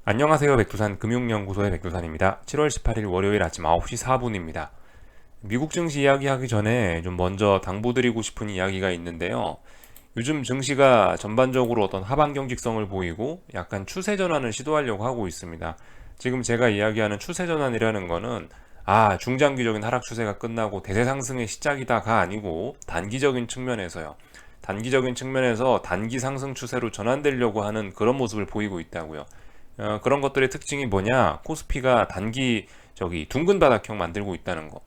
안녕하세요. 백두산 금융연구소의 백두산입니다. 7월 18일 월요일 아침 9시 4분입니다. 미국 증시 이야기하기 전에 좀 먼저 당부드리고 싶은 이야기가 있는데요. 요즘 증시가 전반적으로 어떤 하방 경직성을 보이고 약간 추세 전환을 시도하려고 하고 있습니다. 지금 제가 이야기하는 추세 전환이라는 거는 중장기적인 하락 추세가 끝나고 대세 상승의 시작이다가 아니고 단기적인 측면에서요. 단기적인 측면에서 단기 상승 추세로 전환되려고 하는 그런 모습을 보이고 있다고요. 그런 것들의 특징이 뭐냐? 코스피가 둥근 바닥형 만들고 있다는 거.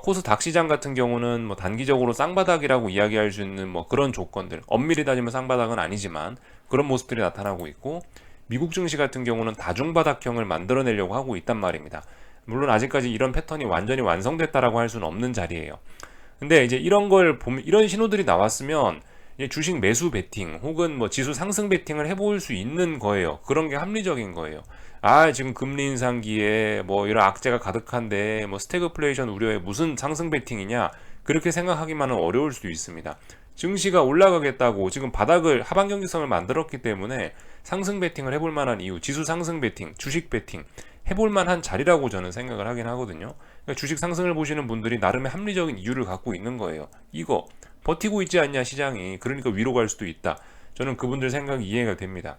코스닥 시장 같은 경우는 뭐 단기적으로 쌍바닥이라고 이야기할 수 있는 뭐 그런 조건들, 엄밀히 따지면 쌍바닥은 아니지만 그런 모습들이 나타나고 있고, 미국 증시 같은 경우는 다중바닥형을 만들어내려고 하고 있단 말입니다. 물론 아직까지 이런 패턴이 완전히 완성됐다라고 할 수는 없는 자리예요. 근데 이제 이런 걸 보면, 이런 신호들이 나왔으면 이제 주식 매수 베팅 혹은 뭐 지수 상승 베팅을 해볼 수 있는 거예요. 그런 게 합리적인 거예요. 지금 금리 인상기에 뭐 이런 악재가 가득한데 뭐 스태그플레이션 우려에 무슨 상승 베팅이냐, 그렇게 생각하기만은 어려울 수도 있습니다. 증시가 올라가겠다고 지금 바닥을 하방 경직성을 만들었기 때문에 상승 베팅을 해볼 만한 이유, 지수 상승 베팅, 주식 베팅 해볼 만한 자리라고 저는 생각을 하긴 하거든요. 그러니까 주식 상승을 보시는 분들이 나름의 합리적인 이유를 갖고 있는 거예요. 이거 버티고 있지 않냐 시장이, 그러니까 위로 갈 수도 있다. 저는 그분들 생각이 이해가 됩니다.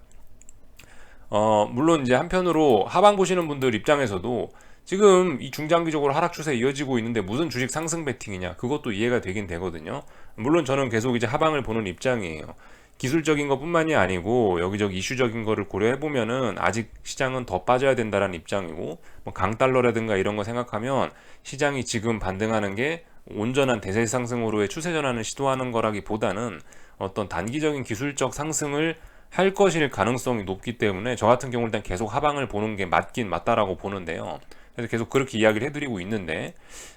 물론 이제 한편으로 하방 보시는 분들 입장에서도 지금 이 중장기적으로 하락 추세 이어지고 있는데 무슨 주식 상승 베팅이냐, 그것도 이해가 되긴 되거든요. 물론 저는 계속 이제 하방을 보는 입장이에요. 기술적인 것뿐만이 아니고 여기저기 이슈적인 거를 고려해 보면은 아직 시장은 더 빠져야 된다라는 입장이고, 뭐 강달러라든가 이런 거 생각하면 시장이 지금 반등하는 게 온전한 대세 상승으로의 추세 전환을 시도하는 거라기보다는 어떤 단기적인 기술적 상승을 할 것일 가능성이 높기 때문에 저 같은 경우는 일단 계속 하방을 보는 게 맞긴 맞다라고 보는데요. 그래서 계속 그렇게 이야기를 해드리고 있는데,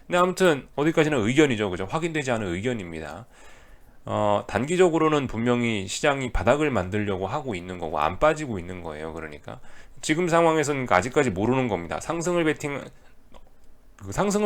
근데 아무튼 어디까지나 의견이죠, 그죠? 확인되지 않은 의견입니다. 단기적으로는 분명히 시장이 바닥을 만들려고 하고 있는 거고 안 빠지고 있는 거예요. 그러니까 지금 상황에서는 아직까지 모르는 겁니다. 상승을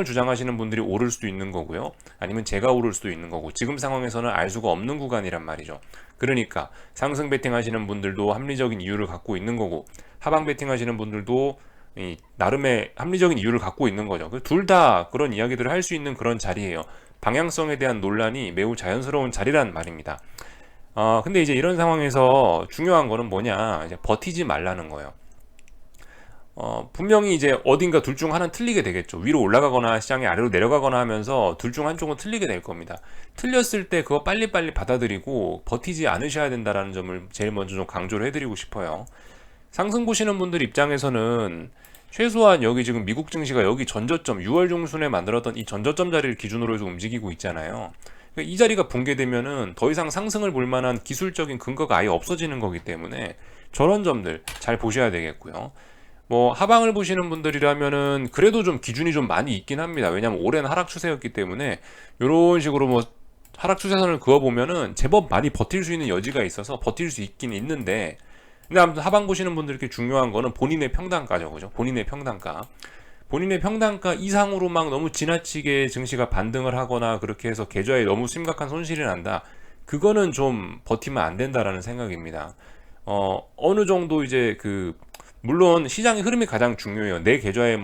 주장하시는 분들이 오를 수도 있는 거고요. 아니면 제가 오를 수도 있는 거고, 지금 상황에서는 알 수가 없는 구간이란 말이죠. 그러니까 상승 베팅 하시는 분들도 합리적인 이유를 갖고 있는 거고, 하방 베팅 하시는 분들도 이 나름의 합리적인 이유를 갖고 있는 거죠. 둘 다 그런 이야기들을 할 수 있는 그런 자리예요. 방향성에 대한 논란이 매우 자연스러운 자리란 말입니다. 근데 이제 이런 상황에서 중요한 거는 뭐냐, 이제 버티지 말라는 거예요. 분명히 이제 어딘가 둘 중 하나는 틀리게 되겠죠. 위로 올라가거나 시장이 아래로 내려가거나 하면서 둘 중 한쪽은 틀리게 될 겁니다. 틀렸을 때 그거 빨리빨리 받아들이고 버티지 않으셔야 된다라는 점을 제일 먼저 좀 강조를 해드리고 싶어요. 상승 보시는 분들 입장에서는 최소한 여기 지금 미국 증시가 여기 전저점 6월 중순에 만들었던 이 전저점 자리를 기준으로 해서 움직이고 있잖아요. 그러니까 이 자리가 붕괴되면은 더 이상 상승을 볼 만한 기술적인 근거가 아예 없어지는 거기 때문에 저런 점들 잘 보셔야 되겠고요. 뭐 하방을 보시는 분들이라면은 그래도 좀 기준이 좀 많이 있긴 합니다. 왜냐하면 올해는 하락 추세였기 때문에 이런 식으로 뭐 하락 추세선을 그어 보면은 제법 많이 버틸 수 있는 여지가 있어서 버틸 수 있긴 있는데, 근데 아무튼 하방 보시는 분들께 중요한 거는 본인의 평단가죠, 그죠? 본인의 평단가. 본인의 평단가 이상으로 막 너무 지나치게 증시가 반등을 하거나 그렇게 해서 계좌에 너무 심각한 손실이 난다. 그거는 좀 버티면 안 된다라는 생각입니다. 어느 정도 이제 물론 시장의 흐름이 가장 중요해요. 내 계좌의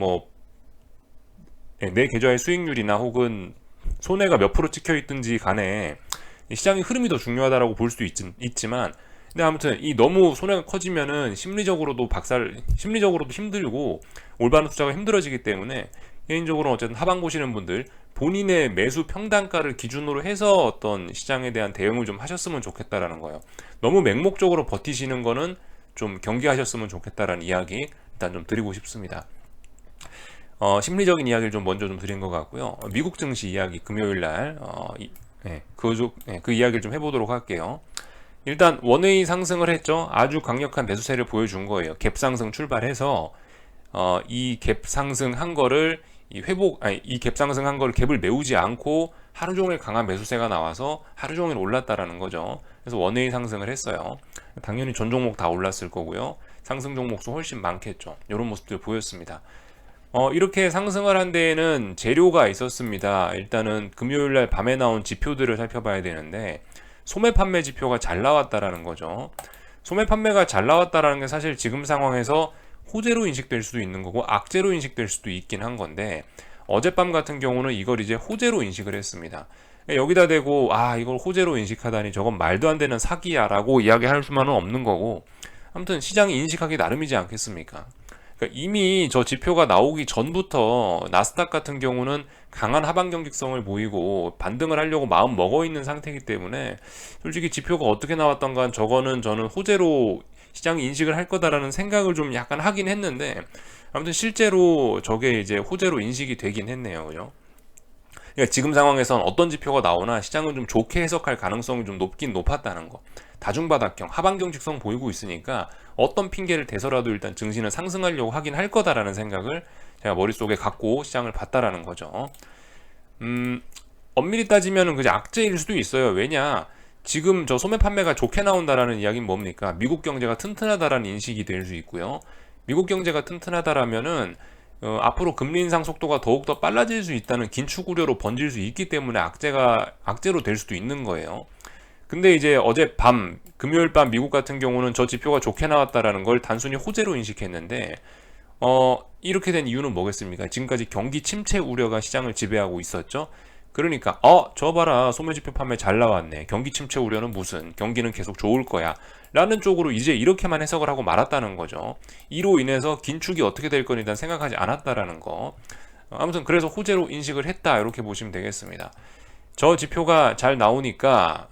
수익률이나 혹은 손해가 몇 프로 찍혀 있든지 간에 시장의 흐름이 더 중요하다라고 볼 수도 있지만, 근데 아무튼 이 너무 손해가 커지면은 심리적으로도 힘들고 올바른 투자가 힘들어지기 때문에 개인적으로 어쨌든 하방 보시는 분들 본인의 매수 평단가를 기준으로 해서 어떤 시장에 대한 대응을 좀 하셨으면 좋겠다라는 거예요. 너무 맹목적으로 버티시는 거는 좀 경계하셨으면 좋겠다라는 이야기 일단 좀 드리고 싶습니다. 심리적인 이야기를 좀 먼저 좀 드린 것 같고요. 미국 증시 이야기 금요일 날 그 이야기를 좀 해보도록 할게요. 일단 원웨이 상승을 했죠. 아주 강력한 매수세를 보여준 거예요. 갭 상승 출발해서 이 갭 상승한 거를 이 갭 상승한 거를 갭을 메우지 않고 하루 종일 강한 매수세가 나와서 하루 종일 올랐다라는 거죠. 그래서 원웨이 상승을 했어요. 당연히 전 종목 다 올랐을 거고요. 상승 종목수 훨씬 많겠죠. 이런 모습들 보였습니다. 이렇게 상승을 한 데에는 재료가 있었습니다. 일단은 금요일날 밤에 나온 지표들을 살펴봐야 되는데, 소매 판매 지표가 잘 나왔다라는 거죠. 소매 판매가 잘 나왔다라는 게 사실 지금 상황에서 호재로 인식될 수도 있는 거고 악재로 인식될 수도 있긴 한 건데, 어젯밤 같은 경우는 이걸 이제 호재로 인식을 했습니다. 여기다 대고 이걸 호재로 인식하다니 저건 말도 안 되는 사기야 라고 이야기할 수만은 없는 거고, 아무튼 시장이 인식하기 나름이지 않겠습니까? 그러니까 이미 저 지표가 나오기 전부터 나스닥 같은 경우는 강한 하방 경직성을 보이고 반등을 하려고 마음 먹어 있는 상태이기 때문에, 솔직히 지표가 어떻게 나왔던 간 저거는 저는 호재로 시장이 인식을 할 거다라는 생각을 좀 약간 하긴 했는데, 아무튼 실제로 저게 이제 호재로 인식이 되긴 했네요. 그죠? 그러니까 지금 상황에선 어떤 지표가 나오나 시장은 좀 좋게 해석할 가능성이 좀 높긴 높았다는 거. 다중바닥형, 하방경직성 보이고 있으니까 어떤 핑계를 대서라도 일단 증시는 상승하려고 하긴 할 거다라는 생각을 제가 머릿속에 갖고 시장을 봤다라는 거죠. 엄밀히 따지면은 그저 악재일 수도 있어요. 왜냐? 지금 저 소매 판매가 좋게 나온다라는 이야기는 뭡니까? 미국 경제가 튼튼하다라는 인식이 될 수 있고요. 미국 경제가 튼튼하다라면은 앞으로 금리 인상 속도가 더욱더 빨라질 수 있다는 긴축 우려로 번질 수 있기 때문에 악재로 될 수도 있는 거예요. 근데 이제 어젯밤 금요일 밤 미국 같은 경우는 저 지표가 좋게 나왔다라는 걸 단순히 호재로 인식했는데, 이렇게 된 이유는 뭐겠습니까? 지금까지 경기 침체 우려가 시장을 지배하고 있었죠. 그러니까 저 봐라, 소매지표 판매 잘 나왔네, 경기 침체 우려는 무슨, 경기는 계속 좋을 거야 라는 쪽으로 이제 이렇게만 해석을 하고 말았다는 거죠. 이로 인해서 긴축이 어떻게 될 거니 일단 생각하지 않았다라는 거. 아무튼 그래서 호재로 인식을 했다, 이렇게 보시면 되겠습니다. 저 지표가 잘 나오니까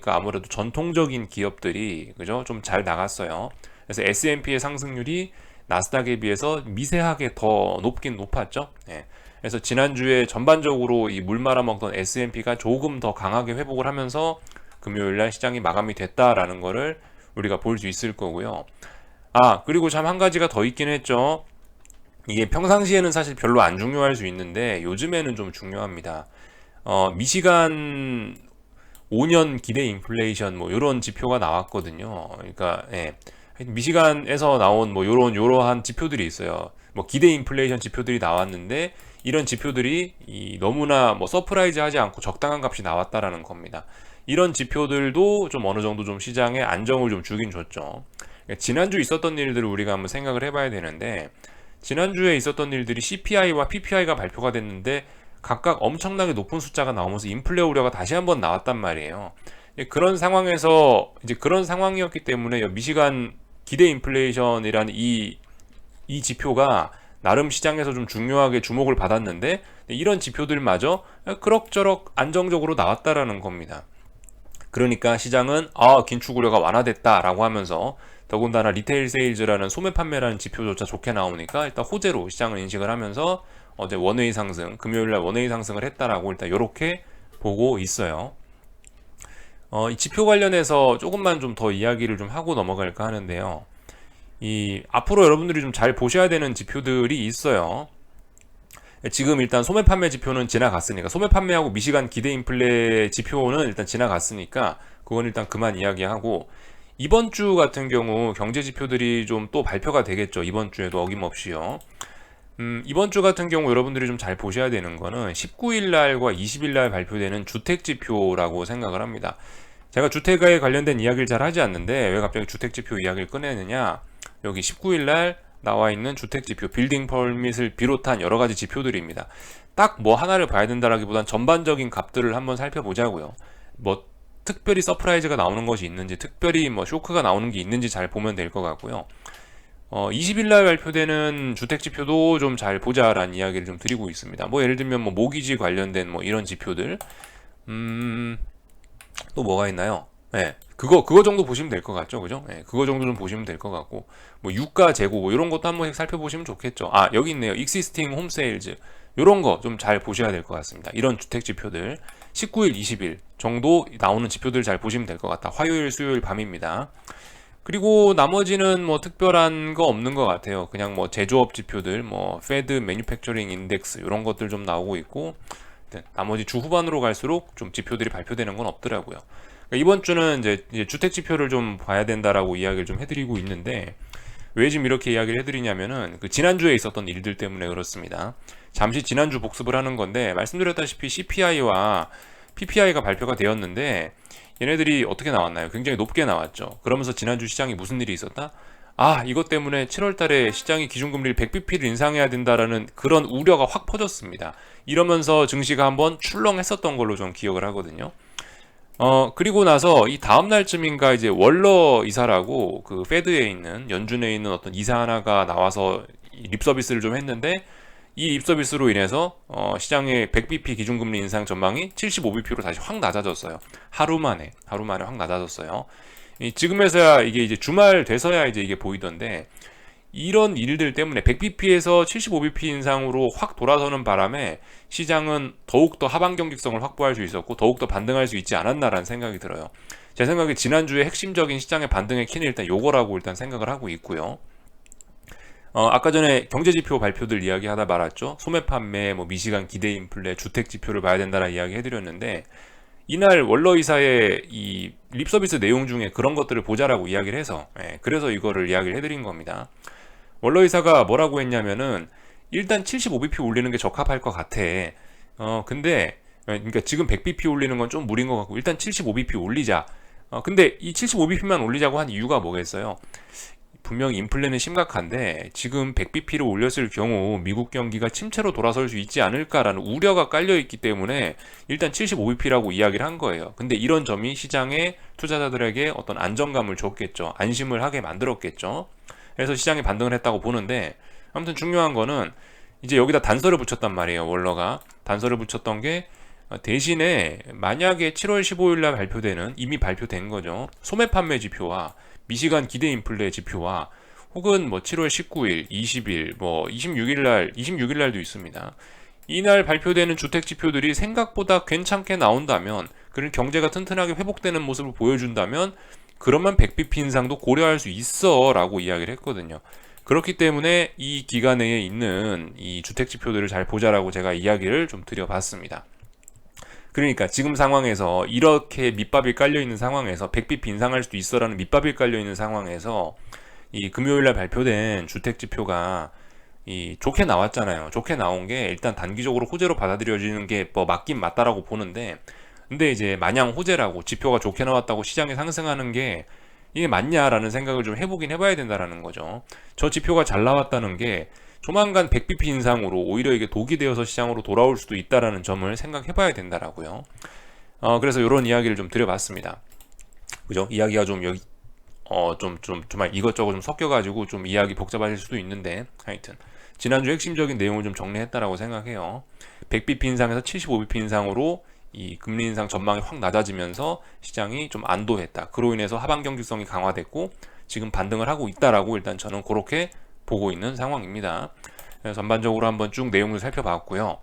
아무래도 전통적인 기업들이 그죠, 좀 잘 나갔어요. 그래서 S&P의 상승률이 나스닥에 비해서 미세하게 더 높긴 높았죠. 예. 그래서 지난주에 전반적으로 이 물 말아먹던 S&P가 조금 더 강하게 회복을 하면서 금요일날 시장이 마감이 됐다라는 거를 우리가 볼 수 있을 거고요. 그리고 참 한 가지가 더 있긴 했죠. 이게 평상시에는 사실 별로 안 중요할 수 있는데 요즘에는 좀 중요합니다. 미시간 5년 기대 인플레이션 뭐 이런 지표가 나왔거든요. 그러니까 미시간에서 나온 뭐 요러한 지표들이 있어요. 뭐 기대 인플레이션 지표들이 나왔는데, 이런 지표들이 너무나 뭐 서프라이즈하지 않고 적당한 값이 나왔다라는 겁니다. 이런 지표들도 좀 어느 정도 좀 시장에 안정을 좀 주긴 줬죠. 그러니까 지난주 있었던 일들을 우리가 한번 생각을 해봐야 되는데, 지난주에 있었던 일들이 CPI와 PPI가 발표가 됐는데 각각 엄청나게 높은 숫자가 나오면서 인플레 우려가 다시 한번 나왔단 말이에요. 그런 상황에서 이제 그런 상황이었기 때문에 미시간 기대 인플레이션이라는 이 지표가 나름 시장에서 좀 중요하게 주목을 받았는데, 이런 지표들마저 그럭저럭 안정적으로 나왔다라는 겁니다. 그러니까 시장은 긴축 우려가 완화됐다라고 하면서, 더군다나 리테일 세일즈라는 소매 판매라는 지표조차 좋게 나오니까 일단 호재로 시장을 인식을 하면서 어제 원웨이 상승, 금요일날 원웨이 상승을 했다라고 일단 이렇게 보고 있어요. 이 지표 관련해서 조금만 좀 더 이야기를 좀 하고 넘어갈까 하는데요. 앞으로 여러분들이 좀 잘 보셔야 되는 지표들이 있어요. 지금 일단 소매 판매 지표는 지나갔으니까, 소매 판매하고 미시간 기대 인플레 지표는 일단 지나갔으니까 그건 일단 그만 이야기하고, 이번 주 같은 경우 경제 지표들이 좀 또 발표가 되겠죠. 이번 주에도 어김없이요. 이번 주 같은 경우 여러분들이 좀 잘 보셔야 되는 거는 19일 날과 20일 날 발표되는 주택 지표라고 생각을 합니다. 제가 주택에 관련된 이야기를 잘 하지 않는데 왜 갑자기 주택 지표 이야기를 꺼내느냐, 여기 19일 날 나와 있는 주택 지표, 빌딩 퍼밋을 비롯한 여러 가지 지표들입니다. 딱 뭐 하나를 봐야 된다라기보단 전반적인 값들을 한번 살펴보자고요. 뭐 특별히 서프라이즈가 나오는 것이 있는지, 특별히 뭐 쇼크가 나오는 게 있는지 잘 보면 될 것 같고요. 20일 날 발표되는 주택 지표도 좀 잘 보자라는 이야기를 좀 드리고 있습니다. 뭐 예를 들면 뭐 모기지 관련된 뭐 이런 지표들, 또 뭐가 있나요? 그거 정도 보시면 될 것 같죠, 그죠? 그거 정도 좀 보시면 될 것 같고, 뭐 유가 재고 뭐 이런 것도 한번 살펴보시면 좋겠죠. 여기 있네요. existing home sales, 이런 거 좀 잘 보셔야 될 것 같습니다. 이런 주택 지표들 19일, 20일 정도 나오는 지표들 잘 보시면 될 것 같다. 화요일, 수요일 밤입니다. 그리고 나머지는 뭐 특별한 거 없는 것 같아요. 그냥 뭐 제조업 지표들, 뭐 페드 매뉴팩처링 인덱스 이런 것들 좀 나오고 있고, 나머지 주 후반으로 갈수록 좀 지표들이 발표되는 건 없더라고요. 그러니까 이번 주는 이제 주택 지표를 좀 봐야 된다라고 이야기를 좀 해드리고 있는데, 왜 지금 이렇게 이야기를 해드리냐면은 그 지난주에 있었던 일들 때문에 그렇습니다. 잠시 지난주 복습을 하는 건데, 말씀드렸다시피 CPI와 PPI가 발표가 되었는데, 얘네들이 어떻게 나왔나요? 굉장히 높게 나왔죠. 그러면서 지난주 시장이 무슨 일이 있었다? 이것 때문에 7월 달에 시장이 기준금리를 100bp를 인상해야 된다라는 그런 우려가 확 퍼졌습니다. 이러면서 증시가 한번 출렁했었던 걸로 좀 기억을 하거든요. 그리고 나서 이 다음 날쯤인가 이제 월러 이사라고 그 페드에 있는 연준에 있는 어떤 이사 하나가 나와서 립 서비스를 좀 했는데 이 립 서비스로 인해서 시장의 100bp 기준금리 인상 전망이 75bp로 다시 확 낮아졌어요. 하루 만에 확 낮아졌어요. 지금에서야 이게 이제 주말 돼서야 이제 이게 보이던데 이런 일들 때문에 100bp에서 75bp 인상으로 확 돌아서는 바람에 시장은 더욱더 하방 경직성을 확보할 수 있었고 더욱더 반등할 수 있지 않았나라는 생각이 들어요. 제 생각에 지난주에 핵심적인 시장의 반등의 키는 일단 요거라고 일단 생각을 하고 있고요. 아까 전에 경제지표 발표들 이야기하다 말았죠. 소매 판매, 뭐 미시간 기대 인플레, 주택 지표를 봐야 된다는 이야기 해드렸는데 이날 월러 이사의 이 립서비스 내용 중에 그런 것들을 보자라고 이야기를 해서 그래서 이거를 이야기를 해드린 겁니다. 월러 이사가 뭐라고 했냐면은 일단 75bp 올리는 게 적합할 것 같아. 근데 그러니까 지금 100bp 올리는 건 좀 무리인 것 같고 일단 75bp 올리자. 근데 이 75bp만 올리자고 한 이유가 뭐겠어요? 분명히 인플레는 심각한데 지금 100bp를 올렸을 경우 미국 경기가 침체로 돌아설 수 있지 않을까라는 우려가 깔려 있기 때문에 일단 75bp라고 이야기를 한 거예요. 근데 이런 점이 시장의 투자자들에게 어떤 안정감을 줬겠죠. 안심을 하게 만들었겠죠. 그래서 시장이 반등을 했다고 보는데 아무튼 중요한 거는 이제 여기다 단서를 붙였단 말이에요. 월러가 단서를 붙였던 게 대신에 만약에 7월 15일 날 발표되는 이미 발표된 거죠. 소매 판매 지표와 미시간 기대 인플레 지표와 혹은 뭐 7월 19일, 20일, 뭐 26일 날도 있습니다. 이날 발표되는 주택 지표들이 생각보다 괜찮게 나온다면, 그런 경제가 튼튼하게 회복되는 모습을 보여준다면, 그러면 100bp 인상도 고려할 수 있어라고 이야기를 했거든요. 그렇기 때문에 이 기간 내에 있는 이 주택 지표들을 잘 보자라고 제가 이야기를 좀 드려봤습니다. 그러니까 지금 상황에서 이렇게 밑밥이 깔려있는 상황에서 100bp 인상할 수도 있어라는 밑밥이 깔려있는 상황에서 이 금요일날 발표된 주택지표가 좋게 나왔잖아요. 좋게 나온 게 일단 단기적으로 호재로 받아들여지는 게 뭐 맞긴 맞다라고 보는데 근데 이제 마냥 호재라고 지표가 좋게 나왔다고 시장이 상승하는 게 이게 맞냐라는 생각을 좀 해보긴 해봐야 된다라는 거죠. 저 지표가 잘 나왔다는 게 조만간 100bp 인상으로 오히려 이게 독이 되어서 시장으로 돌아올 수도 있다라는 점을 생각해봐야 된다라고요. 그래서 이런 이야기를 좀 드려봤습니다. 그죠? 이야기가 좀 여기 정말 이것저것 좀 섞여가지고 좀 이야기 복잡하실 수도 있는데 하여튼 지난주 핵심적인 내용을 좀 정리했다라고 생각해요. 100bp 인상에서 75bp 인상으로 이 금리 인상 전망이 확 낮아지면서 시장이 좀 안도했다. 그로 인해서 하방 경직성이 강화됐고 지금 반등을 하고 있다라고 일단 저는 그렇게 보고 있는 상황입니다. 전반적으로 한번 쭉 내용을 살펴봤고요.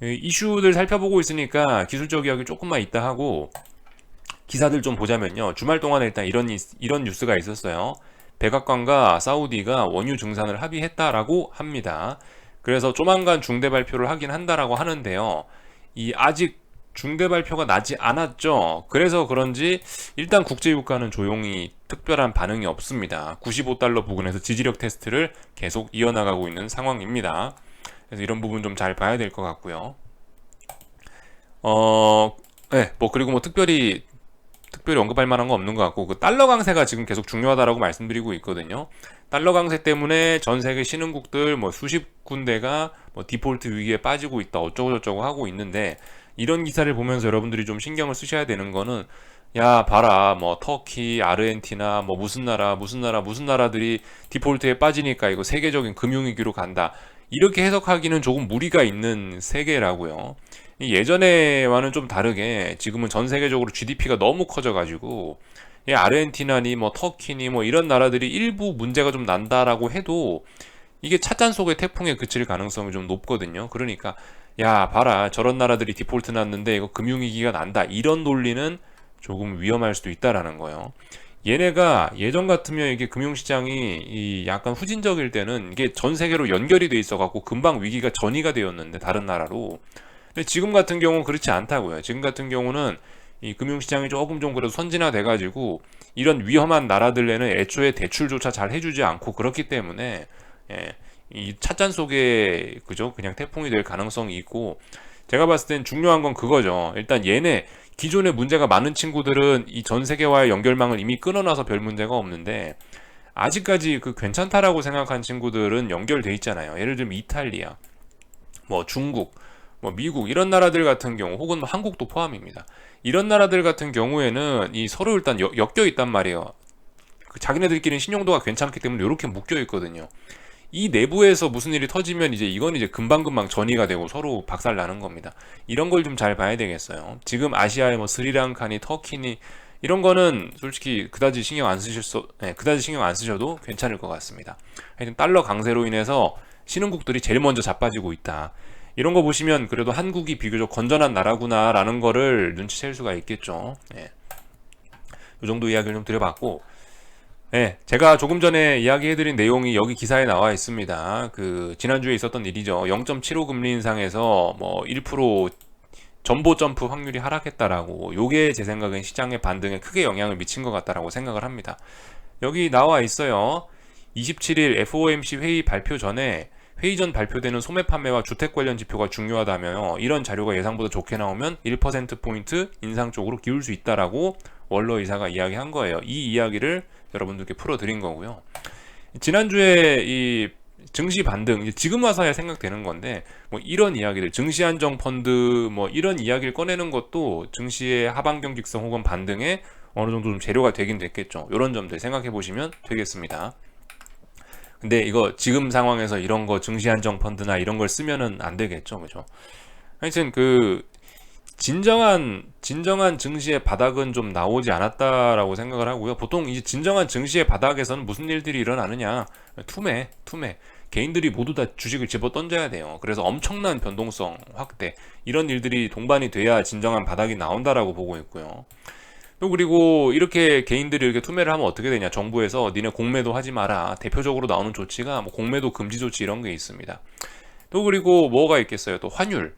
이슈들 살펴보고 있으니까 기술적 이야기 조금만 이따 하고 기사들 좀 보자면요. 주말 동안에 일단 이런 뉴스가 있었어요. 백악관과 사우디가 원유 증산을 합의했다라고 합니다. 그래서 조만간 중대 발표를 하긴 한다라고 하는데요. 아직 중대 발표가 나지 않았죠. 그래서 그런지 일단 국제유가는 조용히 특별한 반응이 없습니다. 95달러 부근에서 지지력 테스트를 계속 이어나가고 있는 상황입니다. 그래서 이런 부분 좀 잘 봐야 될 것 같고요. 네, 그리고 특별히 언급할 만한 거 없는 것 같고, 그 달러 강세가 지금 계속 중요하다라고 말씀드리고 있거든요. 달러 강세 때문에 전 세계 신흥국들 수십 군데가 디폴트 위기에 빠지고 있다, 어쩌고저쩌고 하고 있는데, 이런 기사를 보면서 여러분들이 좀 신경을 쓰셔야 되는 거는, 야, 봐라, 터키, 아르헨티나, 무슨 나라들이 디폴트에 빠지니까 이거 세계적인 금융위기로 간다. 이렇게 해석하기는 조금 무리가 있는 세계라고요. 예전에와는 좀 다르게 지금은 전 세계적으로 GDP가 너무 커져가지고 아르헨티나니 터키니 이런 나라들이 일부 문제가 좀 난다라고 해도 이게 찻잔 속의 태풍에 그칠 가능성이 좀 높거든요. 그러니까 야 봐라 저런 나라들이 디폴트 났는데 이거 금융위기가 난다 이런 논리는 조금 위험할 수도 있다라는 거예요. 얘네가 예전 같으면 이게 금융시장이 약간 후진적일 때는 이게 전 세계로 연결이 돼 있어 갖고 금방 위기가 전이가 되었는데 다른 나라로. 근데 지금 같은 경우는 그렇지 않다고요. 지금 같은 경우는 이 금융시장이 조금 좀 그래도 선진화돼 가지고 이런 위험한 나라들에는 애초에 대출조차 잘 해주지 않고 그렇기 때문에 이 찻잔 속에 그냥 태풍이 될 가능성이 있고 제가 봤을 땐 중요한 건 그거죠. 일단 얘네 기존에 문제가 많은 친구들은 이 전 세계와의 연결망을 이미 끊어놔서 별 문제가 없는데 아직까지 그 괜찮다라고 생각한 친구들은 연결돼 있잖아요. 예를 들면 이탈리아, 뭐 중국, 뭐 미국 이런 나라들 같은 경우 혹은 뭐 한국도 포함입니다. 이런 나라들 같은 경우에는 이 서로 일단 엮여 있단 말이에요. 그 자기네들끼리는 신용도가 괜찮기 때문에 이렇게 묶여 있거든요. 이 내부에서 무슨 일이 터지면 이제 이건 이제 금방금방 전이가 되고 서로 박살 나는 겁니다. 이런 걸 좀 잘 봐야 되겠어요. 지금 아시아의 뭐 스리랑카니 터키니 이런 거는 솔직히 그다지 신경 안 그다지 신경 안 쓰셔도 괜찮을 것 같습니다. 하여튼 달러 강세로 인해서 신흥국들이 제일 먼저 자빠지고 있다. 이런 거 보시면 그래도 한국이 비교적 건전한 나라구나라는 거를 눈치챌 수가 있겠죠. 예. 이 정도 이야기를 좀 드려봤고, 네, 제가 조금 전에 이야기해드린 내용이 여기 기사에 나와 있습니다. 그 지난주에 있었던 일이죠. 0.75 금리 인상에서 뭐 1% 전보 점프 확률이 하락했다라고. 요게 제 생각엔 시장의 반등에 크게 영향을 미친 것 같다라고 생각을 합니다. 여기 나와 있어요. 27일 FOMC 회의 발표 전에 회의 전 발표되는 소매 판매와 주택 관련 지표가 중요하다며 이런 자료가 예상보다 좋게 나오면 1%포인트 인상 쪽으로 기울 수 있다라고 월러 이사가 이야기한 거예요. 이 이야기를 여러분들께 풀어드린 거고요. 지난주에 이 증시 반등, 지금 와서야 생각되는 건데, 뭐 이런 이야기들, 증시 안정 펀드, 뭐 이런 이야기를 꺼내는 것도 증시의 하방 경직성 혹은 반등에 어느 정도 좀 재료가 되긴 됐겠죠. 이런 점들 생각해 보시면 되겠습니다. 근데 이거 지금 상황에서 이런 거 증시 안정 펀드나 이런 걸 쓰면은 안 되겠죠. 그죠? 하여튼 그 진정한 증시의 바닥은 좀 나오지 않았다라고 생각을 하고요. 보통 이제 진정한 증시의 바닥에서는 무슨 일들이 일어나느냐? 투매. 개인들이 모두 다 주식을 집어 던져야 돼요. 그래서 엄청난 변동성 확대 이런 일들이 동반이 돼야 진정한 바닥이 나온다라고 보고 있고요. 또 그리고 이렇게 개인들이 이렇게 투매를 하면 어떻게 되냐? 정부에서 니네 공매도 하지 마라. 대표적으로 나오는 조치가 뭐 공매도 금지 조치 이런 게 있습니다. 또 그리고 뭐가 있겠어요? 또 환율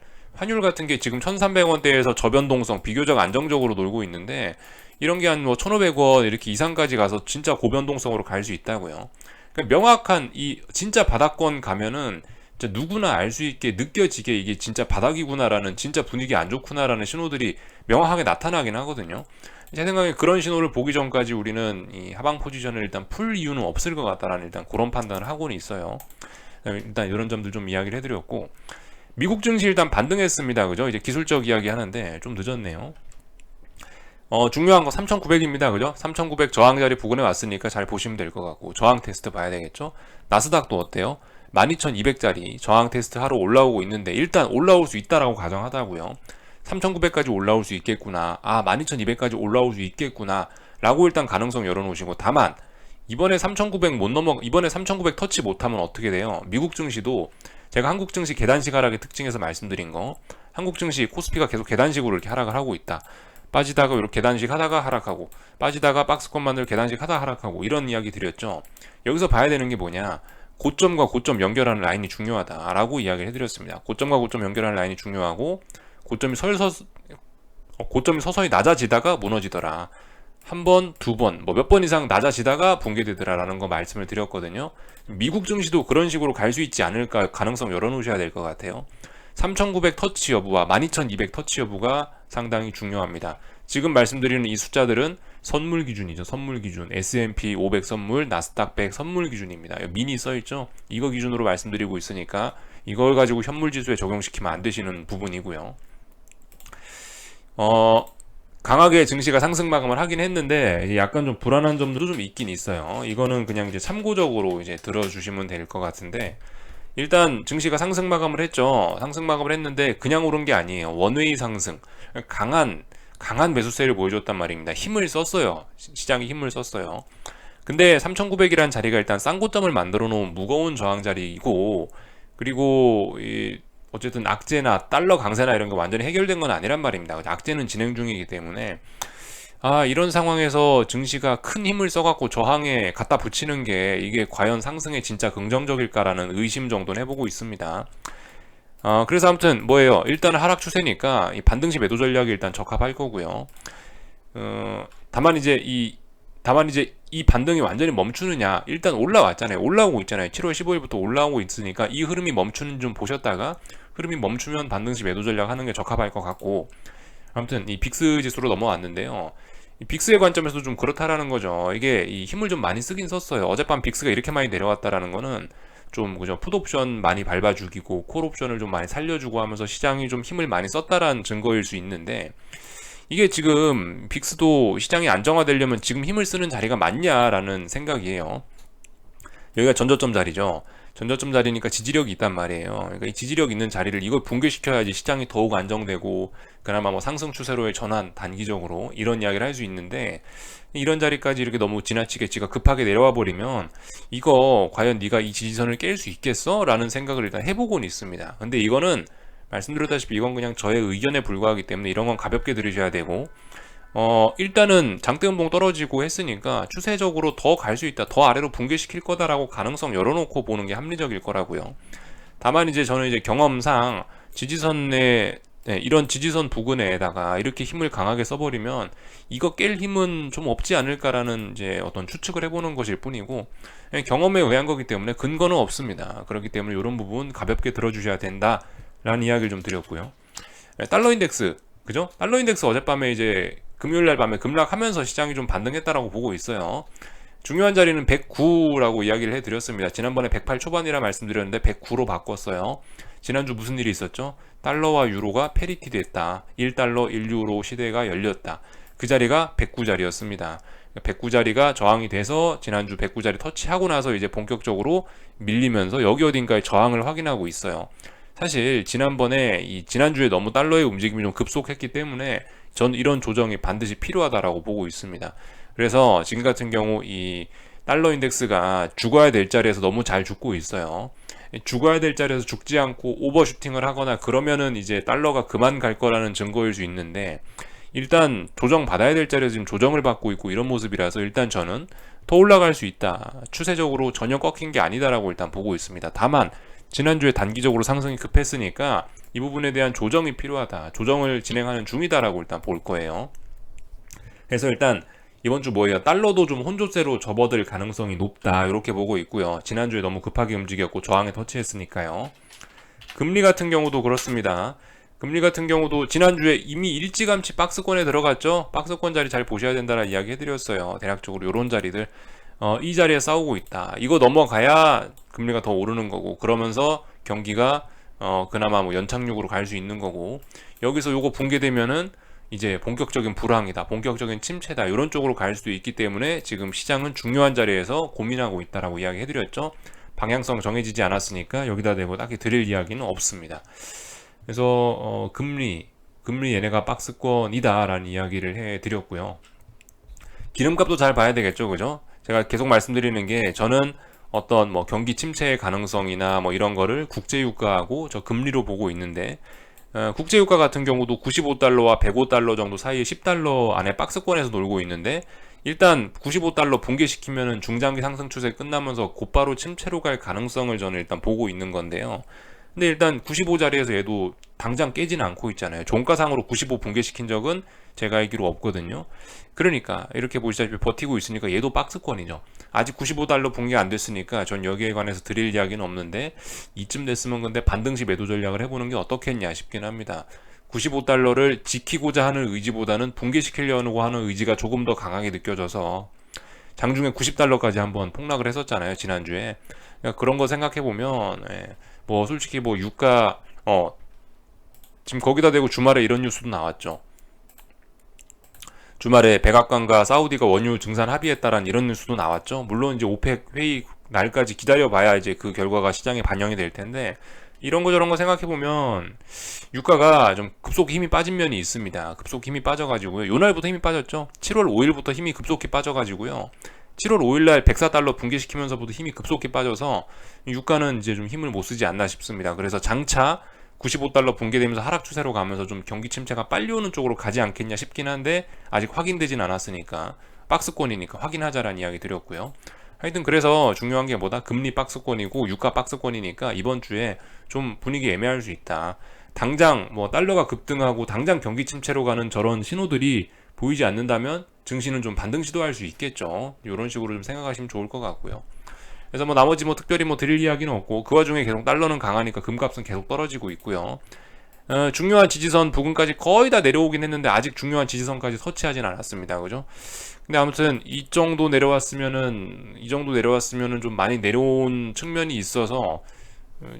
같은 게 지금 1,300원대에서 저변동성 비교적 안정적으로 놀고 있는데 이런 게 한 뭐 1,500원 이렇게 이상까지 가서 진짜 고변동성으로 갈 수 있다고요. 그러니까 명확한 이 진짜 바닥권 가면은 진짜 누구나 알 수 있게 느껴지게 이게 진짜 바닥이구나라는 진짜 분위기 안 좋구나라는 신호들이 명확하게 나타나긴 하거든요. 제 생각에 그런 신호를 보기 전까지 우리는 이 하방 포지션을 일단 풀 이유는 없을 것 같다라는 일단 그런 판단을 하고는 있어요. 일단 이런 점들 좀 이야기를 해드렸고 미국 증시 일단 반등했습니다. 그죠? 이제 기술적 이야기 하는데 좀 늦었네요. 중요한 거 3,900입니다. 그죠? 3,900 저항 자리 부근에 왔으니까 잘 보시면 될 것 같고 저항 테스트 봐야 되겠죠? 나스닥도 어때요? 12,200짜리 저항 테스트 하러 올라오고 있는데 일단 올라올 수 있다라고 가정하다고요. 3,900까지 올라올 수 있겠구나. 12,200까지 올라올 수 있겠구나. 라고 일단 가능성 열어놓으시고 다만 이번에 3,900 터치 못하면 어떻게 돼요? 미국 증시도 제가 한국 증시 계단식 하락의 특징에서 말씀드린 거 한국 증시 코스피가 계속 계단식으로 이렇게 하락을 하고 있다. 빠지다가 이렇게 계단식 하다가 하락하고 빠지다가 박스권만을 계단식 하다 하락하고 이런 이야기 드렸죠. 여기서 봐야 되는 게 뭐냐? 고점과 고점 연결하는 라인이 중요하다라고 이야기를 해드렸습니다. 고점과 고점 연결하는 라인이 중요하고 고점이 서서히 낮아지다가 무너지더라. 한 번, 두 번, 뭐 몇 번 이상 낮아지다가 붕괴되더라라는 거 말씀을 드렸거든요. 미국 증시도 그런 식으로 갈 수 있지 않을까 가능성 열어놓으셔야 될 것 같아요. 3,900 터치 여부와 12,200 터치 여부가 상당히 중요합니다. 지금 말씀드리는 이 숫자들은 선물 기준이죠. 선물 기준. S&P 500 선물, 나스닥 100 선물 기준입니다. 미니 써있죠? 이거 기준으로 말씀드리고 있으니까 이걸 가지고 현물 지수에 적용시키면 안 되시는 부분이고요. 강하게 증시가 상승 마감을 하긴 했는데 약간 좀 불안한 점도 좀 있긴 있어요. 이거는 그냥 이제 참고적으로 이제 들어주시면 될 것 같은데 일단 증시가 상승 마감을 했죠. 상승 마감을 했는데 그냥 오른 게 아니에요. 원웨이 상승. 강한 매수세를 보여줬단 말입니다. 힘을 썼어요. 시장이 힘을 썼어요. 근데 3,900이라는 자리가 일단 쌍고점을 만들어 놓은 무거운 저항 자리이고 그리고 어쨌든 악재나 달러 강세나 이런 게 완전히 해결된 건 아니란 말입니다. 악재는 진행 중이기 때문에 이런 상황에서 증시가 큰 힘을 써갖고 저항에 갖다 붙이는 게 이게 과연 상승에 진짜 긍정적일까라는 의심 정도는 해보고 있습니다. 그래서 아무튼 뭐예요? 일단은 하락 추세니까 이 반등시 매도 전략이 일단 적합할 거고요. 다만 이제 이 반등이 완전히 멈추느냐? 일단 올라왔잖아요. 올라오고 있잖아요. 7월 15일부터 올라오고 있으니까 이 흐름이 멈추는 좀 보셨다가 흐름이 멈추면 반등시 매도 전략 하는 게 적합할 것 같고 아무튼 이 빅스 지수로 넘어왔는데요. 이 빅스의 관점에서도 좀 그렇다라는 거죠. 이게 이 힘을 좀 많이 쓰긴 썼어요. 어젯밤 빅스가 이렇게 많이 내려왔다라는 거는 좀 그죠, 풋옵션 많이 밟아 죽이고 콜옵션을 좀 많이 살려주고 하면서 시장이 좀 힘을 많이 썼다라는 증거일 수 있는데, 이게 지금 빅스도 시장이 안정화되려면 지금 힘을 쓰는 자리가 맞냐라는 생각이에요. 여기가 전저점 자리죠. 전저점 자리니까 지지력이 있단 말이에요. 그러니까 이 지지력 있는 자리를 이걸 붕괴시켜야지 시장이 더욱 안정되고 그나마 뭐 상승 추세로의 전환, 단기적으로 이런 이야기를 할 수 있는데, 이런 자리까지 이렇게 너무 지나치게 지가 급하게 내려와 버리면 이거 과연 네가 이 지지선을 깰 수 있겠어? 라는 생각을 일단 해보고는 있습니다. 근데 이거는 말씀드렸다시피 이건 그냥 저의 의견에 불과하기 때문에 이런 건 가볍게 들으셔야 되고, 일단은 장대음봉 떨어지고 했으니까 추세적으로 더 갈 수 있다, 더 아래로 붕괴시킬 거다라고 가능성 열어놓고 보는 게 합리적일 거라고요. 다만 이제 저는 이제 경험상 지지선에, 이런 지지선 부근에다가 이렇게 힘을 강하게 써버리면 이거 깰 힘은 좀 없지 않을까라는 이제 어떤 추측을 해보는 것일 뿐이고, 경험에 의한 거기 때문에 근거는 없습니다. 그렇기 때문에 이런 부분 가볍게 들어주셔야 된다라는 이야기를 좀 드렸고요. 달러 인덱스, 그죠? 달러 인덱스 어젯밤에 이제 금요일날 밤에 급락하면서 시장이 좀 반등했다라고 보고 있어요. 중요한 자리는 109라고 이야기를 해드렸습니다. 지난번에 108 초반이라 말씀드렸는데 109로 바꿨어요. 지난주 무슨 일이 있었죠? 달러와 유로가 패리티 됐다. 1달러 1유로 시대가 열렸다. 그 자리가 109 자리였습니다. 109 자리가 저항이 돼서 지난주 109 자리 터치하고 나서 이제 본격적으로 밀리면서 여기 어딘가에 저항을 확인하고 있어요. 사실 지난주에 너무 달러의 움직임이 좀 급속했기 때문에 전 이런 조정이 반드시 필요하다라고 보고 있습니다. 그래서 지금 같은 경우 이 달러 인덱스가 죽어야 될 자리에서 너무 잘 죽고 있어요. 죽어야 될 자리에서 죽지 않고 오버슈팅을 하거나 그러면은 이제 달러가 그만 갈 거라는 증거일 수 있는데, 일단 조정 받아야 될 자리에서 지금 조정을 받고 있고 이런 모습이라서 일단 저는 더 올라갈 수 있다, 추세적으로 전혀 꺾인 게 아니다라고 일단 보고 있습니다. 다만 지난주에 단기적으로 상승이 급했으니까 이 부분에 대한 조정이 필요하다, 조정을 진행하는 중이다라고 일단 볼 거예요. 그래서 일단 이번 주 뭐예요? 달러도 좀 혼조세로 접어들 가능성이 높다, 이렇게 보고 있고요. 지난주에 너무 급하게 움직였고 저항에 터치했으니까요. 금리 같은 경우도 그렇습니다. 금리 같은 경우도 지난주에 이미 일찌감치 박스권에 들어갔죠. 박스권 자리 잘 보셔야 된다는 이야기 해드렸어요. 대략적으로 이런 자리들, 이 자리에 싸우고 있다. 이거 넘어가야 금리가 더 오르는 거고, 그러면서 경기가 그나마 뭐 연착륙으로 갈 수 있는 거고, 여기서 요거 붕괴되면은 이제 본격적인 불황이다, 본격적인 침체다, 이런 쪽으로 갈 수도 있기 때문에 지금 시장은 중요한 자리에서 고민하고 있다라고 이야기 해드렸죠. 방향성 정해지지 않았으니까 여기다 대고 딱히 드릴 이야기는 없습니다. 그래서 금리 얘네가 박스권이다라는 이야기를 해드렸고요. 기름값도 잘 봐야 되겠죠, 그죠? 제가 계속 말씀드리는 게, 저는 어떤 뭐 경기 침체의 가능성이나 뭐 이런 거를 국제유가하고 저 금리로 보고 있는데, 국제유가 같은 경우도 95달러와 105달러 정도 사이에 10달러 안에 박스권에서 놀고 있는데, 일단 95달러 붕괴시키면은 중장기 상승 추세 끝나면서 곧바로 침체로 갈 가능성을 저는 일단 보고 있는 건데요. 근데 일단 95 자리에서 얘도 당장 깨지는 않고 있잖아요. 종가상으로 95 붕괴시킨 적은 제가 알기로 없거든요. 그러니까 이렇게 보시다시피 버티고 있으니까 얘도 박스권이죠. 아직 95달러 붕괴 안 됐으니까 전 여기에 관해서 드릴 이야기는 없는데, 이쯤 됐으면 근데 반등시 매도 전략을 해보는 게 어떻겠냐 싶긴 합니다. 95달러를 지키고자 하는 의지보다는 붕괴시키려고 하는 의지가 조금 더 강하게 느껴져서 장중에 90달러까지 한번 폭락을 했었잖아요, 지난주에. 그러니까 그런 거 생각해보면, 뭐 솔직히 뭐 유가 지금 거기다 대고 주말에 이런 뉴스도 나왔죠. 주말에 백악관과 사우디가 원유 증산 합의했다라는 이런 뉴스도 나왔죠. 물론 이제 오펙 회의 날까지 기다려봐야 이제 그 결과가 시장에 반영이 될 텐데, 이런 거 저런 거 생각해보면 유가가 좀 급속 힘이 빠진 면이 있습니다. 급속 힘이 빠져가지고요. 요날부터 힘이 빠졌죠. 7월 5일부터 힘이 급속히 빠져가지고요. 7월 5일날 104달러 붕괴시키면서부터 힘이 급속히 빠져서 유가는 이제 좀 힘을 못 쓰지 않나 싶습니다. 그래서 장차 95달러 붕괴되면서 하락 추세로 가면서 좀 경기 침체가 빨리 오는 쪽으로 가지 않겠냐 싶긴 한데, 아직 확인되진 않았으니까 박스권이니까 확인하자라는 이야기 드렸고요. 하여튼 그래서 중요한 게 뭐다? 금리 박스권이고 유가 박스권이니까 이번 주에 좀 분위기 애매할 수 있다. 당장 뭐 달러가 급등하고 당장 경기 침체로 가는 저런 신호들이 보이지 않는다면 증시는 좀 반등 시도할 수 있겠죠. 이런 식으로 좀 생각하시면 좋을 것 같고요. 그래서 뭐 나머지 뭐 특별히 뭐 드릴 이야기는 없고, 그 와중에 계속 달러는 강하니까 금값은 계속 떨어지고 있고요. 중요한 지지선 부근까지 거의 다 내려오긴 했는데 아직 중요한 지지선까지 터치하진 않았습니다. 그죠? 근데 아무튼 이 정도 내려왔으면은 좀 많이 내려온 측면이 있어서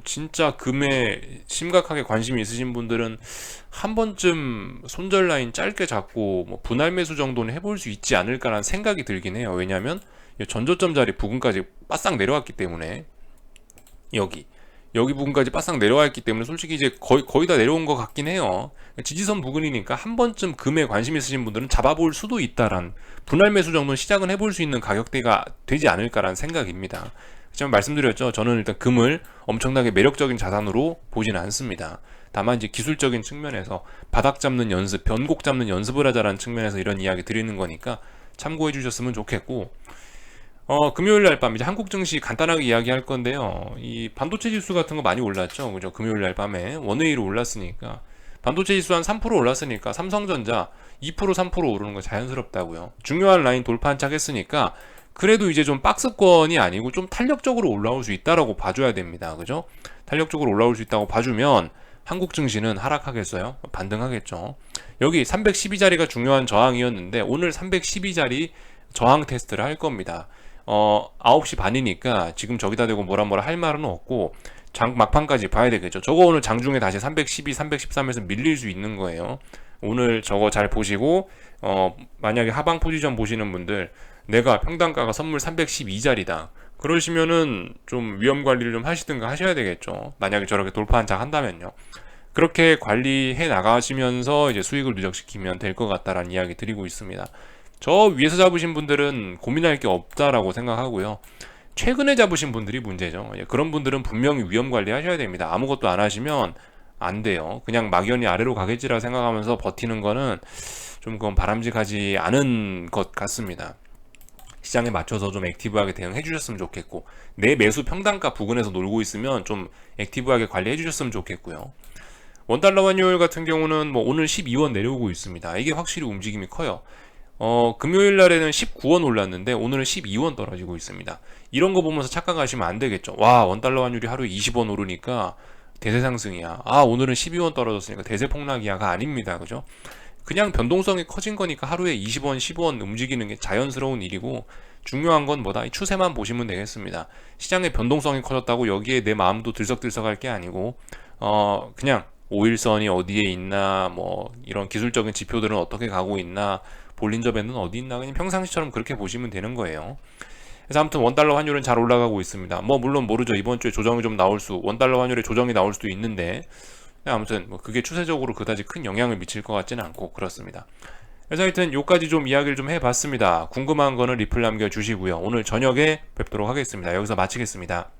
진짜 금에 심각하게 관심이 있으신 분들은 한 번쯤 손절 라인 짧게 잡고 뭐 분할 매수 정도는 해볼 수 있지 않을까라는 생각이 들긴 해요. 왜냐하면 전저점 자리 부근까지 바싹 내려왔기 때문에 여기 여기 부분까지 바싹 내려와 있기 때문에 솔직히 이제 거의 다 내려온 것 같긴 해요. 지지선 부근이니까 한 번쯤 금에 관심 있으신 분들은 잡아볼 수도 있다란, 분할 매수 정도는 시작은 해볼 수 있는 가격대가 되지 않을까라는 생각입니다. 하지만 말씀드렸죠. 저는 일단 금을 엄청나게 매력적인 자산으로 보지는 않습니다. 다만 이제 기술적인 측면에서 바닥 잡는 연습, 변곡 잡는 연습을 하자라는 측면에서 이런 이야기 드리는 거니까 참고해 주셨으면 좋겠고, 금요일 날 밤 이제 한국 증시 간단하게 이야기할 건데요. 이 반도체 지수 같은 거 많이 올랐죠. 그죠? 금요일 날 밤에 원웨이로 올랐으니까 반도체 지수 한 3% 올랐으니까 삼성전자 2% 3% 오르는 거 자연스럽다고요. 중요한 라인 돌파 한착 했으니까 그래도 이제 좀 박스권이 아니고 좀 탄력적으로 올라올 수 있다라고 봐줘야 됩니다. 그죠? 탄력적으로 올라올 수 있다고 봐주면 한국 증시는 하락하겠어요? 반등하겠죠. 여기 312자리가 중요한 저항이었는데 오늘 312자리 저항 테스트를 할 겁니다. 9시 반이니까 지금 저기다 대고 뭐라 할 말은 없고 막판까지 봐야 되겠죠. 저거 오늘 장중에 다시 312, 313에서 밀릴 수 있는 거예요. 오늘 저거 잘 보시고 만약에 하방 포지션 보시는 분들 내가 평단가가 선물 312자리다. 그러시면은 좀 위험 관리를 좀 하시든가 하셔야 되겠죠. 만약에 저렇게 돌파 한착 한다면요. 그렇게 관리해 나가시면서 이제 수익을 누적시키면 될 것 같다라는 이야기 드리고 있습니다. 저 위에서 잡으신 분들은 고민할 게 없다라고 생각하고요. 최근에 잡으신 분들이 문제죠. 그런 분들은 분명히 위험 관리 하셔야 됩니다. 아무것도 안 하시면 안 돼요. 그냥 막연히 아래로 가겠지라 생각하면서 버티는 거는 좀 그건 바람직하지 않은 것 같습니다. 시장에 맞춰서 좀 액티브하게 대응해 주셨으면 좋겠고, 내 매수 평단가 부근에서 놀고 있으면 좀 액티브하게 관리해 주셨으면 좋겠고요. 원달러 환율 같은 경우는 뭐 오늘 12원 내려오고 있습니다. 이게 확실히 움직임이 커요. 금요일 날에는 19원 올랐는데 오늘은 12원 떨어지고 있습니다. 이런 거 보면서 착각하시면 안 되겠죠. 와, 원달러 환율이 하루에 20원 오르니까 대세 상승이야. 아, 오늘은 12원 떨어졌으니까 대세 폭락이야가 아닙니다. 그죠? 그냥 변동성이 커진 거니까 하루에 20원, 10원 움직이는 게 자연스러운 일이고, 중요한 건 뭐다? 이 추세만 보시면 되겠습니다. 시장의 변동성이 커졌다고 여기에 내 마음도 들썩들썩할 게 아니고, 그냥 5일선이 어디에 있나, 뭐 이런 기술적인 지표들은 어떻게 가고 있나, 볼린저 밴드는 어디 있나, 그냥 평상시처럼 그렇게 보시면 되는 거예요. 그래서 아무튼 원달러 환율은 잘 올라가고 있습니다. 뭐 물론 모르죠. 이번 주에 조정이 좀 원달러 환율에 조정이 나올 수도 있는데, 아무튼 뭐 그게 추세적으로 그다지 큰 영향을 미칠 것 같지는 않고 그렇습니다. 그래서 하여튼 요까지 좀 이야기를 좀 해봤습니다. 궁금한 거는 리플 남겨주시고요. 오늘 저녁에 뵙도록 하겠습니다. 여기서 마치겠습니다.